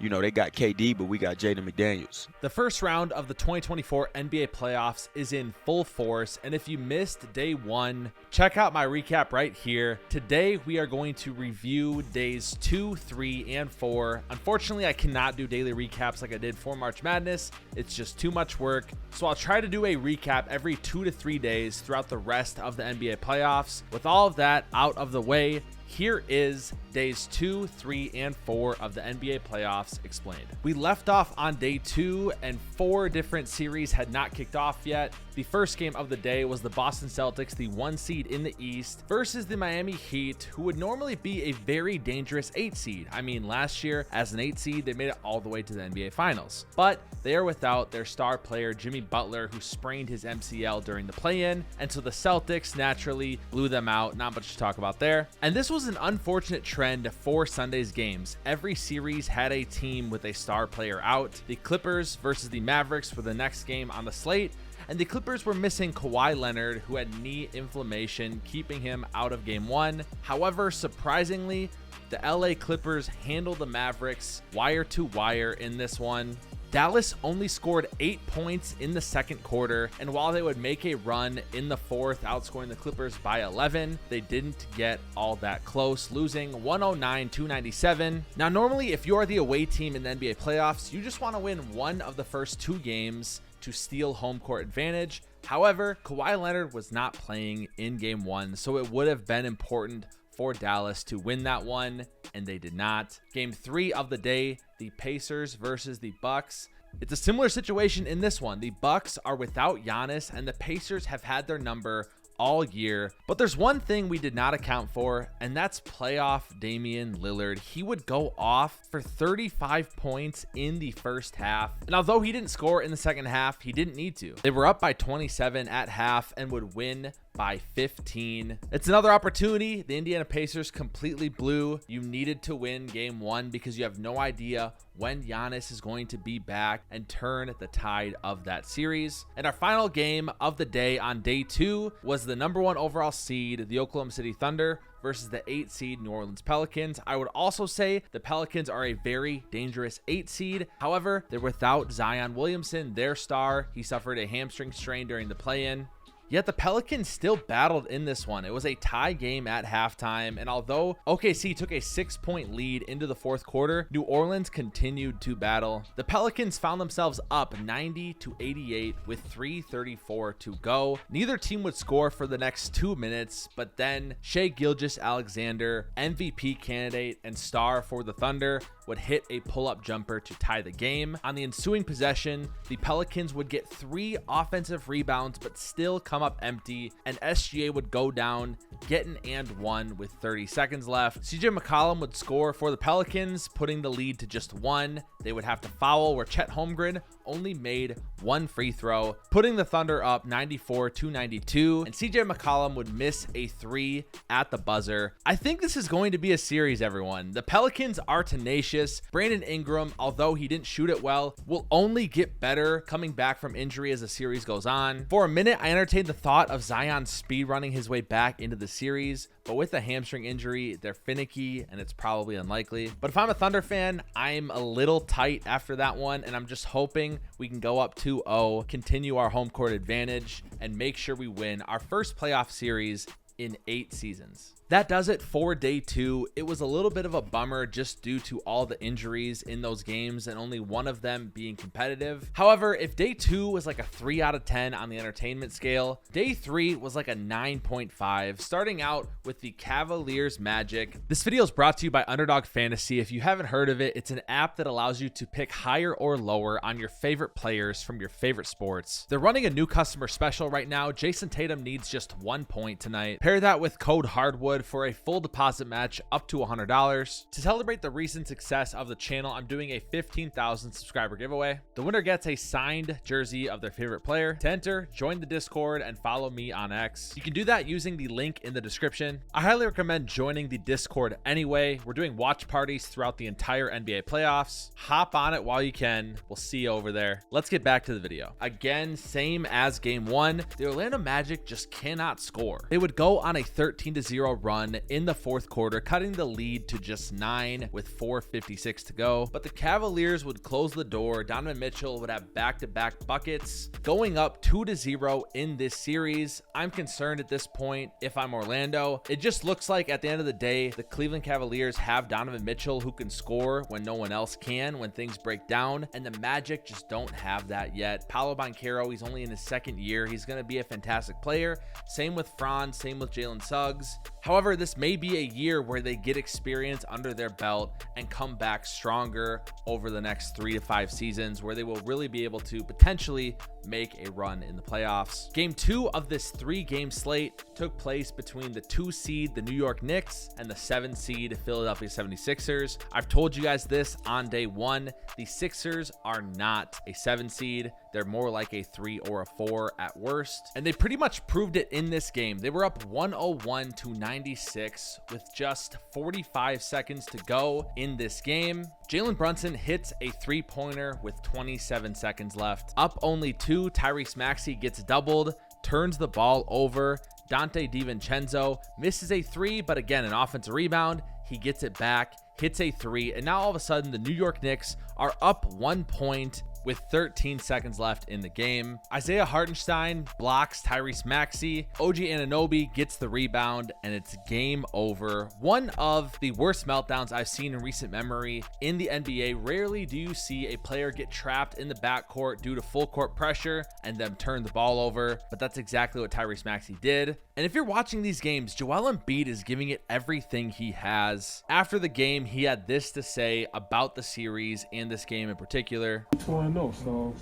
You know, they got KD, but we got Jaden McDaniels. The first round of the 2024 NBA playoffs is in full force, and if you missed day one, check out my recap right here. Today, we are going to review days 2, 3, and 4. Unfortunately, I cannot do daily recaps like I did for March Madness. It's just too much work, so I'll try to do a recap every 2 to 3 days throughout the rest of the NBA playoffs. With all of that out of the way, here is days 2, 3, and 4 of the NBA playoffs explained. We left off on day 2 and 4 different series had not kicked off yet. The first game of the day was the Boston Celtics, the 1 seed in the East, versus the Miami Heat, who would normally be a very dangerous 8 seed. I mean, last year as an 8 seed, they made it all the way to the NBA Finals, but they are without their star player, Jimmy Butler, who sprained his MCL during the play-in, and so the Celtics naturally blew them out. Not much to talk about there. And this was an unfortunate trend for Sunday's games. Every series had a team with a star player out. The Clippers versus the Mavericks were the next game on the slate, and the Clippers were missing Kawhi Leonard, who had knee inflammation, keeping him out of game 1. However, surprisingly, the LA Clippers handled the Mavericks wire to wire in this one. Dallas only scored 8 points in the second quarter, and while they would make a run in the fourth, outscoring the Clippers by 11, they didn't get all that close, losing 109-97. Now, normally, if you're the away team in the NBA playoffs, you just want to win one of the first 2 games to steal home court advantage. However, Kawhi Leonard was not playing in game 1, so it would have been important for Dallas to win that one, and they did not. Game 3 of the day, the Pacers versus the Bucks. It's a similar situation in this one. The Bucks are without Giannis, and the Pacers have had their number all year. But there's one thing we did not account for, and that's playoff Damian Lillard. He would go off for 35 points in the first half, and although he didn't score in the second half, he didn't need to. They were up by 27 at half and would win by 15. It's another opportunity the Indiana Pacers completely blew. You needed to win game 1 because you have no idea when Giannis is going to be back and turn the tide of that series. And our final game of the day on day 2 was the number 1 overall seed, the Oklahoma City Thunder, versus the 8 seed New Orleans Pelicans. I would also say the Pelicans are a very dangerous 8 seed. However, they're without Zion Williamson, their star. He suffered a hamstring strain during the play-in. Yet the Pelicans still battled in this one. It was a tie game at halftime, and although OKC took a 6-point lead into the fourth quarter, New Orleans continued to battle. The Pelicans found themselves up 90-88 with 3:34 to go. Neither team would score for the next 2 minutes, but then Shai Gilgeous-Alexander, MVP candidate and star for the Thunder, would hit a pull-up jumper to tie the game. On the ensuing possession, the Pelicans would get 3 offensive rebounds but still come up empty, and SGA would go down, get an and 1 with 30 seconds left. CJ McCollum would score for the Pelicans, putting the lead to just 1. They would have to foul, where Chet Holmgren only made 1 free throw, putting the Thunder up 94-92, and CJ McCollum would miss a 3 at the buzzer. I think this is going to be a series, everyone. The Pelicans are tenacious. Brandon Ingram, although he didn't shoot it well, will only get better coming back from injury as the series goes on. For a minute, I entertained the thought of Zion speed running his way back into the series, but with a hamstring injury, they're finicky and it's probably unlikely. But if I'm a Thunder fan, I'm a little tight after that one, and I'm just hoping we can go up 2-0, continue our home court advantage, and make sure we win our first playoff series in 8 seasons. That does it for day 2. It was a little bit of a bummer just due to all the injuries in those games and only one of them being competitive. However, if day 2 was like a 3 out of 10 on the entertainment scale, day 3 was like a 9.5, starting out with the Cavaliers Magic. This video is brought to you by Underdog Fantasy. If you haven't heard of it, it's an app that allows you to pick higher or lower on your favorite players from your favorite sports. They're running a new customer special right now. Jason Tatum needs just 1 point tonight. Pair that with code HARDWOOD for a full deposit match up to $100. To celebrate the recent success of the channel, I'm doing a 15,000 subscriber giveaway. The winner gets a signed jersey of their favorite player. To enter, join the Discord and follow me on X. You can do that using the link in the description. I highly recommend joining the Discord anyway. We're doing watch parties throughout the entire NBA playoffs. Hop on it while you can. We'll see you over there. Let's get back to the video. Again, same as game 1, the Orlando Magic just cannot score. They would go on a 13-0 run run in the fourth quarter, cutting the lead to just 9 with 4:56 to go. But the Cavaliers would close the door. Donovan Mitchell would have back-to-back buckets, going up 2-0 in this series. I'm concerned at this point if I'm Orlando. It just looks like at the end of the day, the Cleveland Cavaliers have Donovan Mitchell who can score when no one else can, when things break down, and the Magic just don't have that yet. Paolo Banchero, he's only in his second year. He's going to be a fantastic player. Same with Franz, same with Jalen Suggs. However, this may be a year where they get experience under their belt and come back stronger over the next 3 to 5 seasons, where they will really be able to potentially make a run in the playoffs. Game 2 of this 3-game slate took place between the 2 seed, the New York Knicks, and the 7 seed, Philadelphia 76ers. I've told you guys this on day 1. The Sixers are not a 7 seed. They're more like a 3 or a 4 at worst. And they pretty much proved it in this game. They were up 101-96 with just 45 seconds to go in this game. Jalen Brunson hits a 3-pointer with 27 seconds left. Up only 2, Tyrese Maxey gets doubled, turns the ball over. Dante DiVincenzo misses a 3, but again, an offensive rebound. He gets it back, hits a 3, and now all of a sudden the New York Knicks are up 1 point with 13 seconds left in the game. Isaiah Hartenstein blocks Tyrese Maxey. OG Anunoby gets the rebound, and it's game over. One of the worst meltdowns I've seen in recent memory in the NBA. Rarely do you see a player get trapped in the backcourt due to full court pressure and then turn the ball over, but that's exactly what Tyrese Maxey did. And if you're watching these games, Joel Embiid is giving it everything he has. After the game, he had this to say about the series and this game in particular. 2-0, so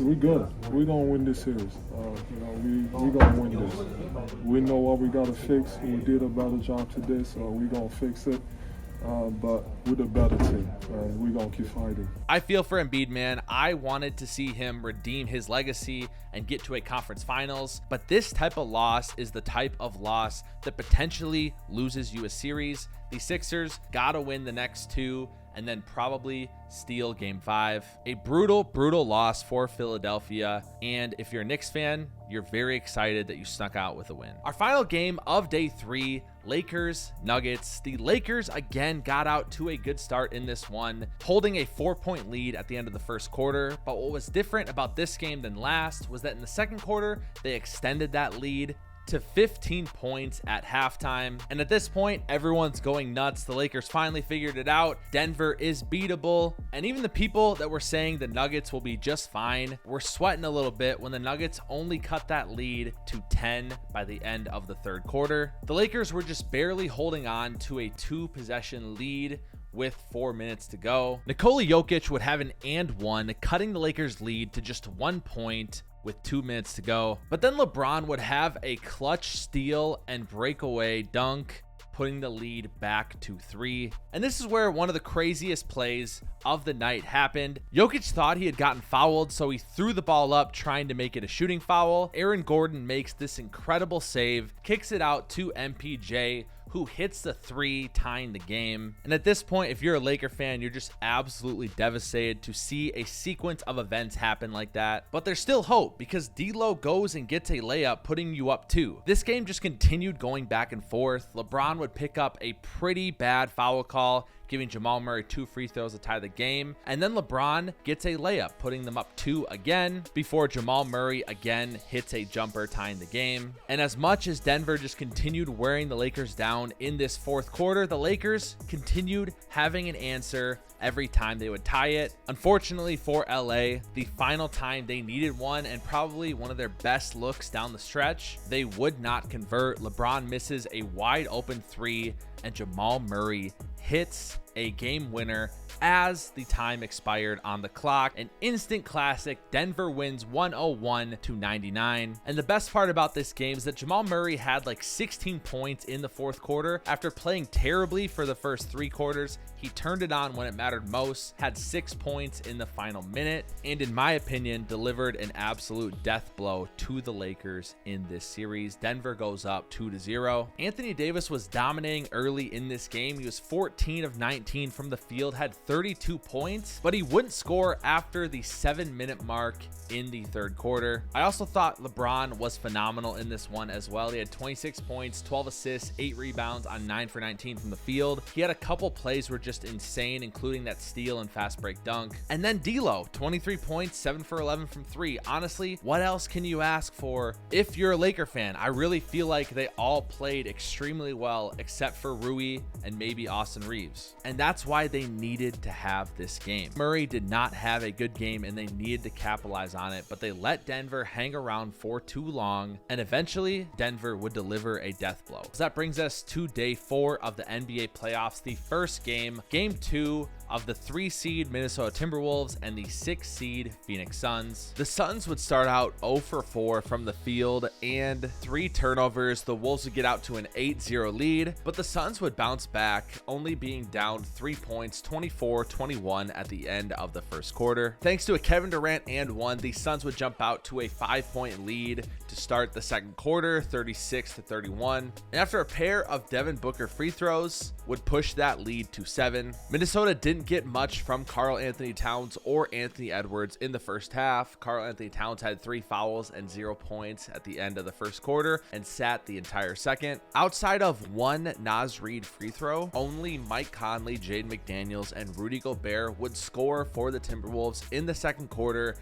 we good. We gonna win this series. We gonna win this. We know what we gotta fix. We did a better job today, so we gonna fix it. But we're the better team, and we're going to keep fighting. I feel for Embiid, man. I wanted to see him redeem his legacy and get to a conference finals, but this type of loss is the type of loss that potentially loses you a series. The Sixers got to win the next 2 and then probably steal game 5. A brutal loss for Philadelphia. And if you're a Knicks fan, you're very excited that you snuck out with a win. Our final game of day 3, Lakers Nuggets. The Lakers again got out to a good start in this one, holding a 4-point lead at the end of the first quarter. But what was different about this game than last was that in the second quarter, they extended that lead to 15 points at halftime. And at this point, everyone's going nuts. The Lakers finally figured it out. Denver is beatable. And even the people that were saying the Nuggets will be just fine were sweating a little bit when the Nuggets only cut that lead to 10 by the end of the third quarter. The Lakers were just barely holding on to a 2-possession lead with 4 minutes to go. Nikola Jokic would have an and 1, cutting the Lakers lead to just 1 point with 2 minutes to go. But then LeBron would have a clutch steal and breakaway dunk, putting the lead back to 3. And this is where one of the craziest plays of the night happened. Jokic thought he had gotten fouled, so he threw the ball up trying to make it a shooting foul. Aaron Gordon makes this incredible save, kicks it out to MPJ, who hits the 3, tying the game. And at this point, if you're a Laker fan, you're just absolutely devastated to see a sequence of events happen like that. But there's still hope, because D'Lo goes and gets a layup, putting you up 2. This game just continued going back and forth. LeBron would pick up a pretty bad foul call, giving Jamal Murray 2 free throws to tie the game. And then LeBron gets a layup, putting them up 2 again, before Jamal Murray again hits a jumper, tying the game. And as much as Denver just continued wearing the Lakers down in this fourth quarter, the Lakers continued having an answer every time they would tie it. Unfortunately for LA, the final time they needed one, and probably one of their best looks down the stretch, they would not convert. LeBron misses a wide open 3, and Jamal Murray hits a game winner as the time expired on the clock. An instant classic. Denver wins 101-99. And the best part about this game is that Jamal Murray had like 16 points in the fourth quarter. After playing terribly for the first 3 quarters, he turned it on when it mattered most, had 6 points in the final minute, and in my opinion, delivered an absolute death blow to the Lakers in this series. Denver goes up 2-0. Anthony Davis was dominating early in this game. He was 14 of 19 19 from the field, had 32 points, but he wouldn't score after the 7-minute mark in the third quarter. I also thought LeBron was phenomenal in this one as well. He had 26 points, 12 assists, 8 rebounds on 9 for 19 from the field. He had a couple plays were just insane, including that steal and fast break dunk. And then D'Lo, 23 points, 7 for 11 from 3. Honestly, what else can you ask for if you're a Laker fan? I really feel like they all played extremely well except for Rui and maybe Austin Reeves. And that's why they needed to have this game. Murray did not have a good game and they needed to capitalize on it, but they let Denver hang around for too long, and eventually Denver would deliver a death blow. So that brings us to day 4 of the NBA playoffs. The first game, game 2 of the 3-seed Minnesota Timberwolves and the 6-seed Phoenix Suns. The Suns would start out 0 for 4 from the field and 3 turnovers. The Wolves would get out to an 8-0 lead, but the Suns would bounce back, only being down 3 points, 24-21 at the end of the first quarter. Thanks to a Kevin Durant and one, the Suns would jump out to a 5-point lead to start the second quarter, 36-31. And after a pair of Devin Booker free throws, would push that lead to 7. Minnesota didn't get much from Karl Anthony Towns or Anthony Edwards in the first half. Karl Anthony Towns had 3 fouls and 0 points at the end of the first quarter and sat the entire second. Outside of one Naz Reid free throw, only Mike Conley, Jaden McDaniels, and Rudy Gobert would score for the Timberwolves in the second quarter,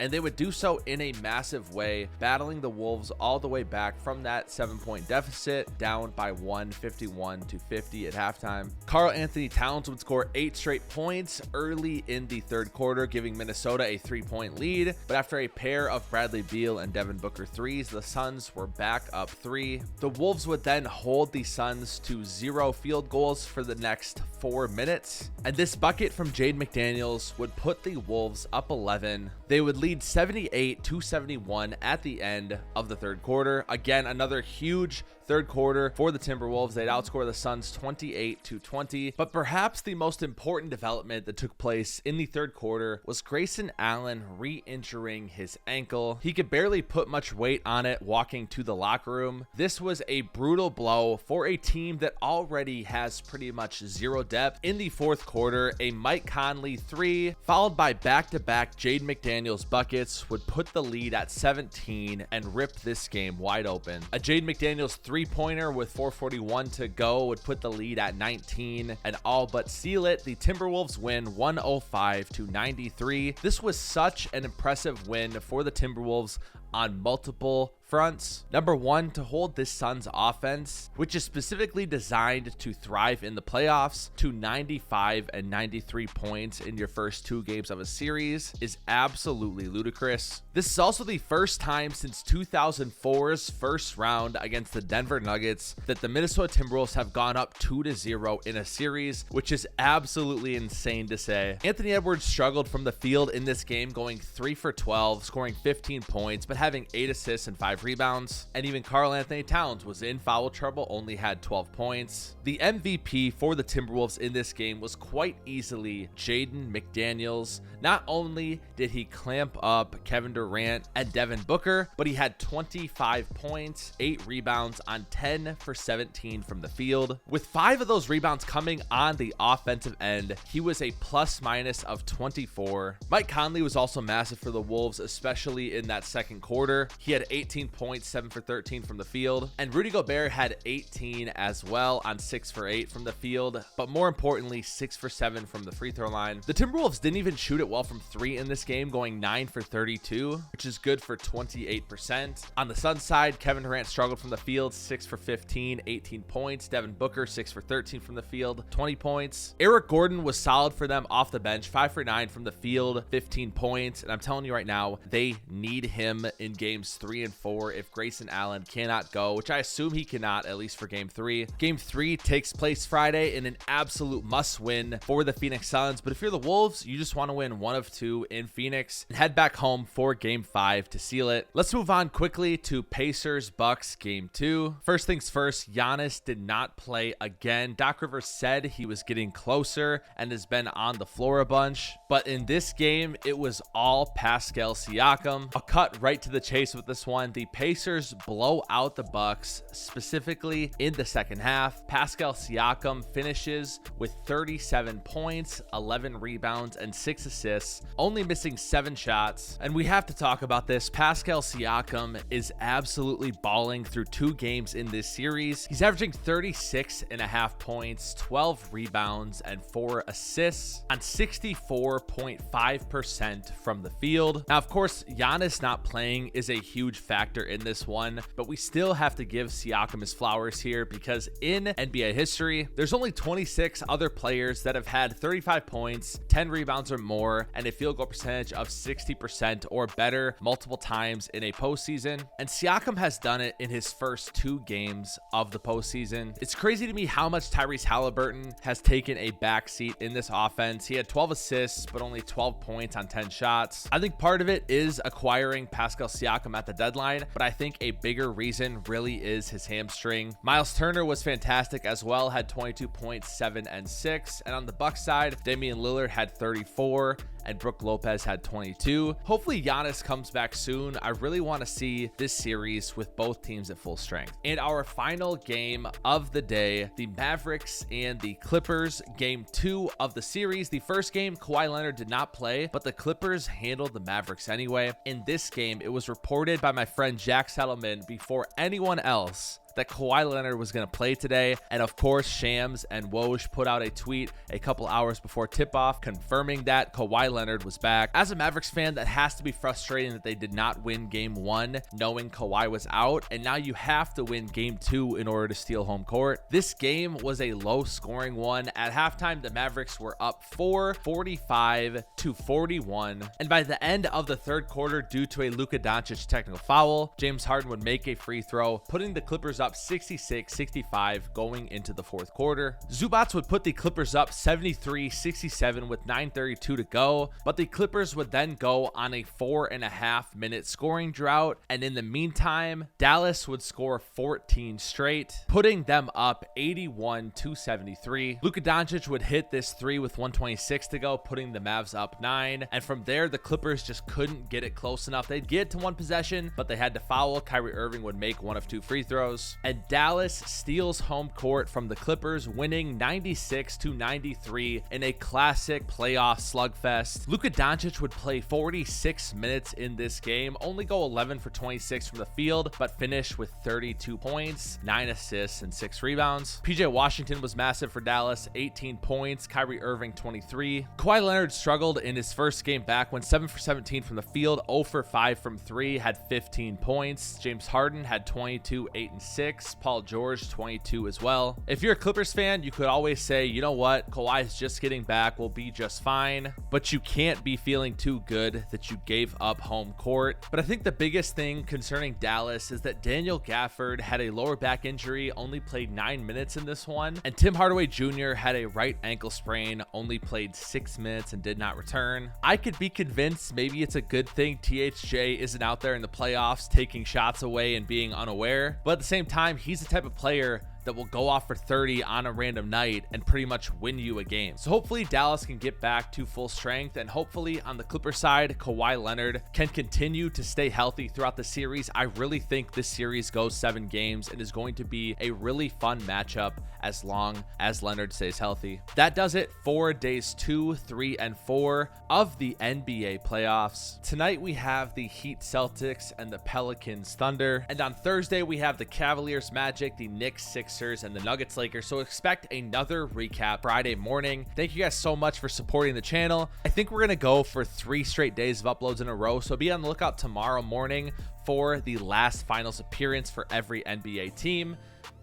and they would do so in a massive way, battling the Wolves all the way back from that 7-point deficit down by 1, 51-50 at halftime. Karl Anthony Towns would score 8 straight points early in the third quarter, giving Minnesota a 3-point lead, but after a pair of Bradley Beal and Devin Booker threes, the Suns were back up 3. The Wolves would then hold the Suns to 0 field goals for the next 4 minutes, and this bucket from Jaden McDaniels would put the Wolves up 11. They would lead 78-71 at the end of the third quarter. Again, another huge third quarter for the Timberwolves. They'd outscore the Suns 28-20. But perhaps the most important development that took place in the third quarter was Grayson Allen re-injuring his ankle. He could barely put much weight on it walking to the locker room. This was a brutal blow for a team that already has pretty much 0 depth. In the fourth quarter, a Mike Conley 3 followed by back-to-back Jaden McDaniels buckets would put the lead at 17 and rip this game wide open. A Jaden McDaniels 3-pointer with 4:41 to go would put the lead at 19 and all but seal it. The Timberwolves win 105-93. This was such an impressive win for the Timberwolves on multiple fronts. Number one, to hold this Suns offense, which is specifically designed to thrive in the playoffs, to 95 and 93 points in your first 2 games of a series is absolutely ludicrous. This is also the first time since 2004's first round against the Denver Nuggets that the Minnesota Timberwolves have gone up 2-0 in a series, which is absolutely insane to say. Anthony Edwards struggled from the field in this game, going 3 for 12, scoring 15 points, but having 8 assists and 5 rebounds. And even Karl Anthony Towns was in foul trouble, only had 12 points. The MVP for the Timberwolves in this game was quite easily Jaden McDaniels. Not only did he clamp up Kevin Durant and Devin Booker, but he had 25 points, 8 rebounds on 10 for 17 from the field. With 5 of those rebounds coming on the offensive end, he was a plus-minus of 24. Mike Conley was also massive for the Wolves, especially in that second quarter. He had 18 points, 7 for 13 from the field, and Rudy Gobert had 18 as well on 6 for 8 from the field, but more importantly 6 for 7 from the free throw line. The Timberwolves didn't even shoot it well from 3 in this game, going 9 for 32, which is good for 28%. On the Suns side, Kevin Durant struggled from the field, 6 for 15, 18 points. Devin Booker 6 for 13 from the field, 20 points. Eric Gordon was solid for them off the bench, 5 for 9 from the field, 15 points, and I'm telling you right now, they need him in games 3 and 4 if Grayson Allen cannot go, which I assume he cannot, at least for game 3. Game 3 takes place Friday in an absolute must-win for the Phoenix Suns, but if you're the Wolves, you just want to win 1 of 2 in Phoenix and head back home for game 5 to seal it. Let's move on quickly to Pacers-Bucks game 2. First things first, Giannis did not play again. Doc Rivers said he was getting closer and has been on the floor a bunch, but in this game, it was all Pascal Siakam. I'll cut right to the chase with this one. The Pacers blow out the Bucks, specifically in the second half. Pascal Siakam finishes with 37 points, 11 rebounds, and 6 assists, only missing 7 shots. And we have to talk about this. Pascal Siakam is absolutely balling through 2 games in this series. He's averaging 36.5 points, 12 rebounds, and 4 assists on 64.5% from the field. Now, of course, Giannis not playing is a huge factor in this one, but we still have to give Siakam his flowers here because in NBA history, there's only 26 other players that have had 35 points, 10 rebounds or more, and a field goal percentage of 60% or better multiple times in a postseason. And Siakam has done it in his first 2 games of the postseason. It's crazy to me how much Tyrese Halliburton has taken a backseat in this offense. He had 12 assists, but only 12 points on 10 shots. I think part of it is acquiring Pascal Siakam at the deadline, but I think a bigger reason really is his hamstring. Miles Turner was fantastic as well, had 22 points, 7 and 6. And on the Bucks side, Damian Lillard had 34 and Brook Lopez had 22. Hopefully Giannis comes back soon. I really want to see this series with both teams at full strength. And our final game of the day, the Mavericks and the Clippers, game 2 of the series. The first game, Kawhi Leonard did not play, but the Clippers handled the Mavericks anyway. In this game, it was reported by my friend Jack Settleman before anyone else that Kawhi Leonard was going to play today. And of course, Shams and Woj put out a tweet a couple hours before tip-off confirming that Kawhi Leonard was back. As a Mavericks fan, that has to be frustrating that they did not win game 1 knowing Kawhi was out, and now you have to win game 2 in order to steal home court. This game was a low-scoring one. At halftime, the Mavericks were up 45-41, and by the end of the third quarter, due to a Luka Doncic technical foul, James Harden would make a free throw, putting the Clippers up 66-65 going into the fourth quarter. Zubats would put the Clippers up 73-67 with 9:32 to go, but the Clippers would then go on a 4.5-minute scoring drought, and in the meantime, Dallas would score 14 straight, putting them up 81-73. Luka Doncic would hit this 3 with 126 to go, putting the Mavs up 9, and from there, the Clippers just couldn't get it close enough. They'd get to one possession, but they had to foul. Kyrie Irving would make one of 2 free throws, and Dallas steals home court from the Clippers, winning 96-93 in a classic playoff slugfest. Luka Doncic would play 46 minutes in this game, only go 11 for 26 from the field, but finish with 32 points, 9 assists, and 6 rebounds. PJ Washington was massive for Dallas, 18 points, Kyrie Irving 23. Kawhi Leonard struggled in his first game back, went 7 for 17 from the field, 0 for 5 from 3, had 15 points. James Harden had 22, 8 and 6. Paul George 22 as well. If you're a Clippers fan, you could always say, you know what, Kawhi's just getting back, we'll be just fine, but you can't be feeling too good that you gave up home court. But I think the biggest thing concerning Dallas is that Daniel Gafford had a lower back injury, only played 9 minutes in this one, and Tim Hardaway Jr. had a right ankle sprain, only played 6 minutes and did not return. I could be convinced maybe it's a good thing THJ isn't out there in the playoffs taking shots away and being unaware, but at the same time, he's the type of player that will go off for 30 on a random night and pretty much win you a game. So hopefully Dallas can get back to full strength, and hopefully on the Clipper side, Kawhi Leonard can continue to stay healthy throughout the series. I really think this series goes 7 games and is going to be a really fun matchup as long as Leonard stays healthy. That does it for days 2, 3, and 4 of the NBA playoffs. Tonight we have the Heat Celtics and the Pelicans Thunder, and on Thursday we have the Cavaliers Magic, the Knicks-Sixers, and the Nuggets Lakers. So expect another recap Friday morning. Thank you guys so much for supporting the channel. I think we're gonna go for 3 straight days of uploads in a row, so be on the lookout tomorrow morning for the last finals appearance for every NBA team.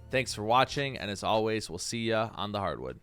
Thanks for watching, and as always, we'll see ya on the hardwood.